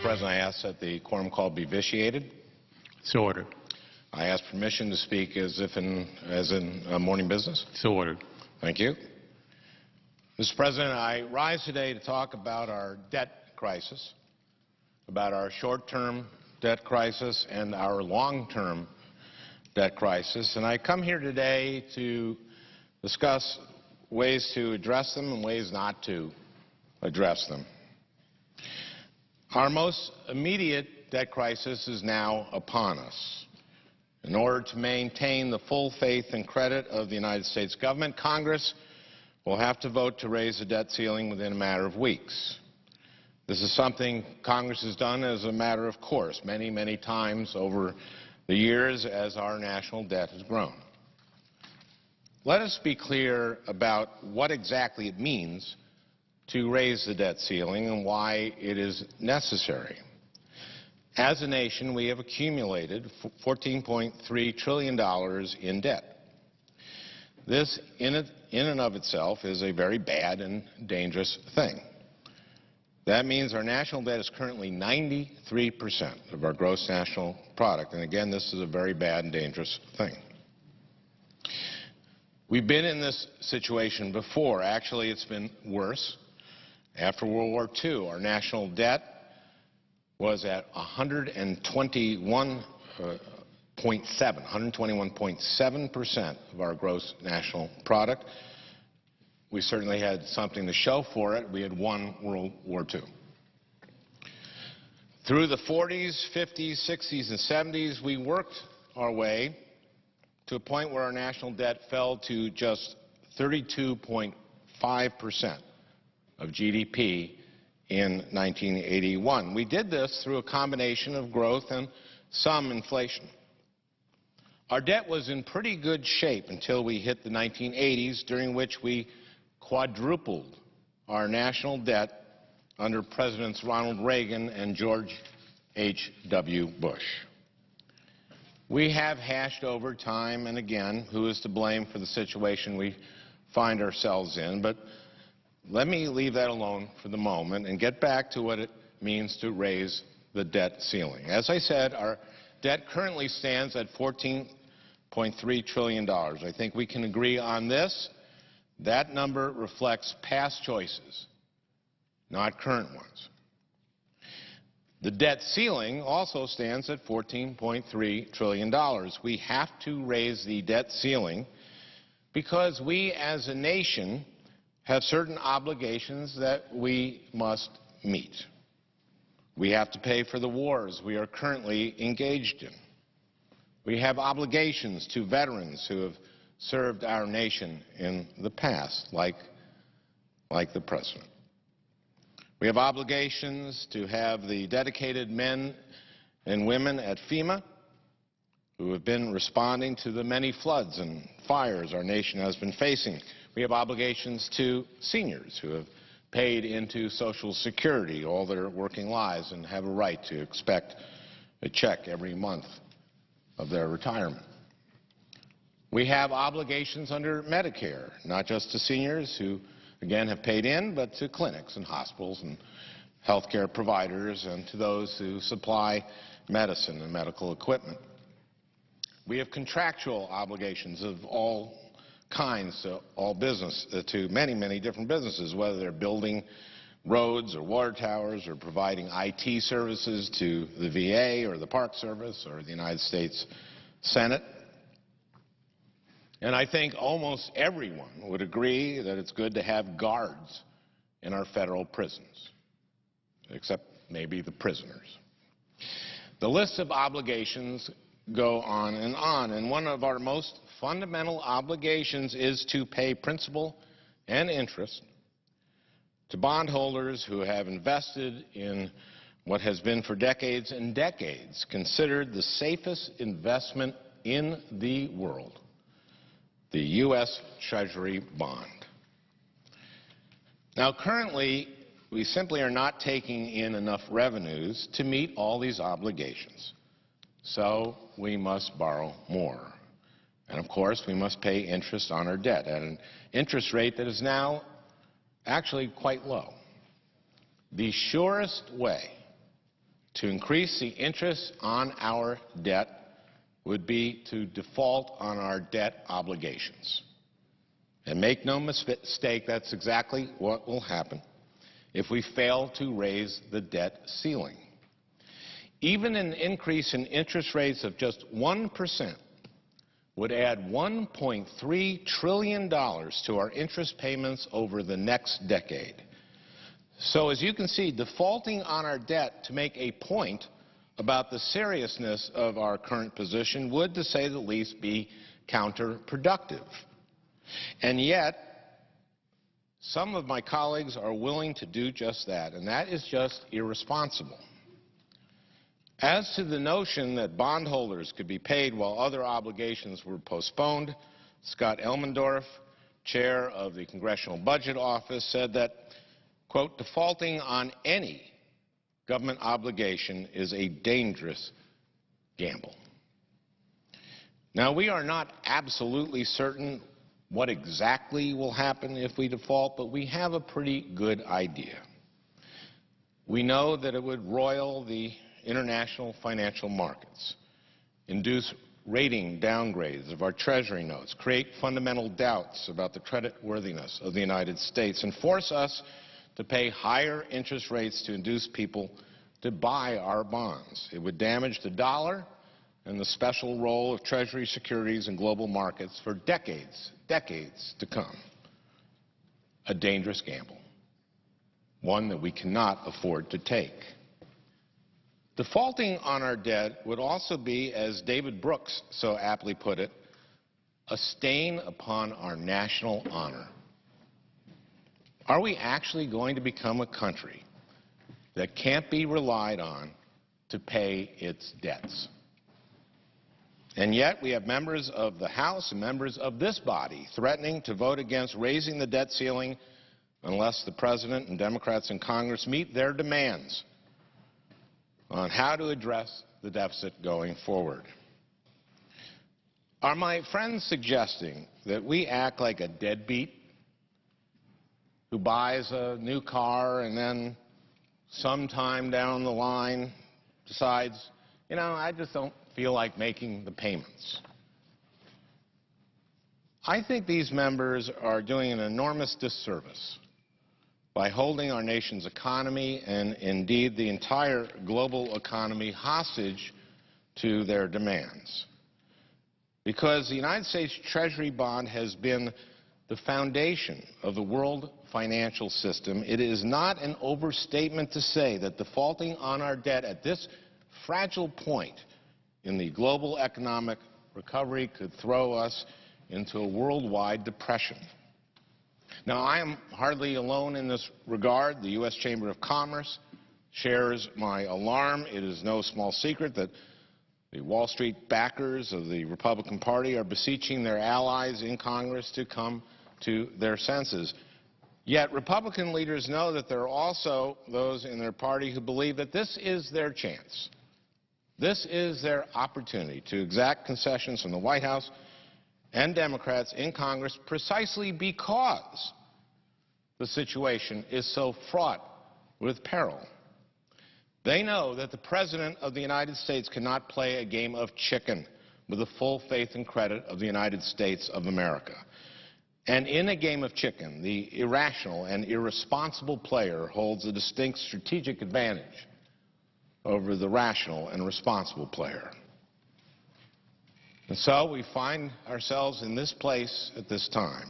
President, I ask that the quorum call be vitiated. So ordered. I ask permission to speak as in morning business. So ordered. Thank you. Mr. President, I rise today to talk about our debt crisis, about our short-term debt crisis and our long-term debt crisis. And I come here today to discuss ways to address them and ways not to address them. Our most immediate debt crisis is now upon us. In order to maintain the full faith and credit of the United States government, Congress will have to vote to raise the debt ceiling within a matter of weeks. This is something Congress has done as a matter of course many, many times over the years as our national debt has grown. Let us be clear about what exactly it means to raise the debt ceiling and why it is necessary. As a nation, we have accumulated $14.3 trillion in debt. This, in and of itself, is a very bad and dangerous thing. That means our national debt is currently 93% of our gross national product. And again, this is a very bad and dangerous thing. We've been in this situation before. Actually, it's been worse. After World War II, our national debt was at 121.7% of our gross national product. We certainly had something to show for it. We had won World War II. Through the 40s, 50s, 60s, and 70s, we worked our way to a point where our national debt fell to just 32.5% of GDP in 1981. We did this through a combination of growth and some inflation. Our debt was in pretty good shape until we hit the 1980s, during which we quadrupled our national debt under Presidents Ronald Reagan and George H.W. Bush. We have hashed over time and again who is to blame for the situation we find ourselves in, but let me leave that alone for the moment and get back to what it means to raise the debt ceiling. As I said, our debt currently stands at $14.3 trillion. I think we can agree on this. That number reflects past choices, not current ones. The debt ceiling also stands at $14.3 trillion. We have to raise the debt ceiling because we as a nation have certain obligations that we must meet. We have to pay for the wars we are currently engaged in. We have obligations to veterans who have served our nation in the past, like the President. We have obligations to have the dedicated men and women at FEMA who have been responding to the many floods and fires our nation has been facing. We have obligations to seniors who have paid into Social Security all their working lives and have a right to expect a check every month of their retirement. We have obligations under Medicare, not just to seniors who, again, have paid in, but to clinics and hospitals and health care providers and to those who supply medicine and medical equipment. We have contractual obligations of all kinds to all business, to many, many different businesses, whether they're building roads or water towers or providing IT services to the VA or the Park Service or the United States Senate. And I think almost everyone would agree that it's good to have guards in our federal prisons, except maybe the prisoners. The list of obligations go on, and one of our most fundamental obligations is to pay principal and interest to bondholders who have invested in what has been for decades and decades considered the safest investment in the world, the U.S. Treasury bond. Now, currently, we simply are not taking in enough revenues to meet all these obligations. So we must borrow more. And of course, we must pay interest on our debt at an interest rate that is now actually quite low. The surest way to increase the interest on our debt would be to default on our debt obligations. And make no mistake, that's exactly what will happen if we fail to raise the debt ceiling. Even an increase in interest rates of just 1% would add $1.3 trillion to our interest payments over the next decade. So as you can see, defaulting on our debt to make a point about the seriousness of our current position would, to say the least, be counterproductive. And yet, some of my colleagues are willing to do just that, and that is just irresponsible. As to the notion that bondholders could be paid while other obligations were postponed, Scott Elmendorf, chair of the Congressional Budget Office, said that, quote, defaulting on any government obligation is a dangerous gamble. Now, we are not absolutely certain what exactly will happen if we default, but we have a pretty good idea. We know that it would roil the international financial markets, induce rating downgrades of our Treasury notes, create fundamental doubts about the creditworthiness of the United States, and force us to pay higher interest rates to induce people to buy our bonds. It would damage the dollar and the special role of Treasury securities in global markets for decades to come. A dangerous gamble, one that we cannot afford to take. Defaulting on our debt would also be, as David Brooks so aptly put it, a stain upon our national honor. Are we actually going to become a country that can't be relied on to pay its debts? And yet we have members of the House and members of this body threatening to vote against raising the debt ceiling unless the President and Democrats in Congress meet their demands on how to address the deficit going forward. Are my friends suggesting that we act like a deadbeat who buys a new car and then sometime down the line decides, you know, I just don't feel like making the payments? I think these members are doing an enormous disservice by holding our nation's economy and indeed the entire global economy hostage to their demands. Because the United States Treasury bond has been the foundation of the world financial system, it is not an overstatement to say that defaulting on our debt at this fragile point in the global economic recovery could throw us into a worldwide depression. Now, I am hardly alone in this regard. The U.S. Chamber of Commerce shares my alarm. It is no small secret that the Wall Street backers of the Republican Party are beseeching their allies in Congress to come to their senses. Yet Republican leaders know that there are also those in their party who believe that this is their chance. This is their opportunity to exact concessions from the White House and Democrats in Congress precisely because the situation is so fraught with peril. They know that the President of the United States cannot play a game of chicken with the full faith and credit of the United States of America. And in a game of chicken, the irrational and irresponsible player holds a distinct strategic advantage over the rational and responsible player. And so we find ourselves in this place at this time.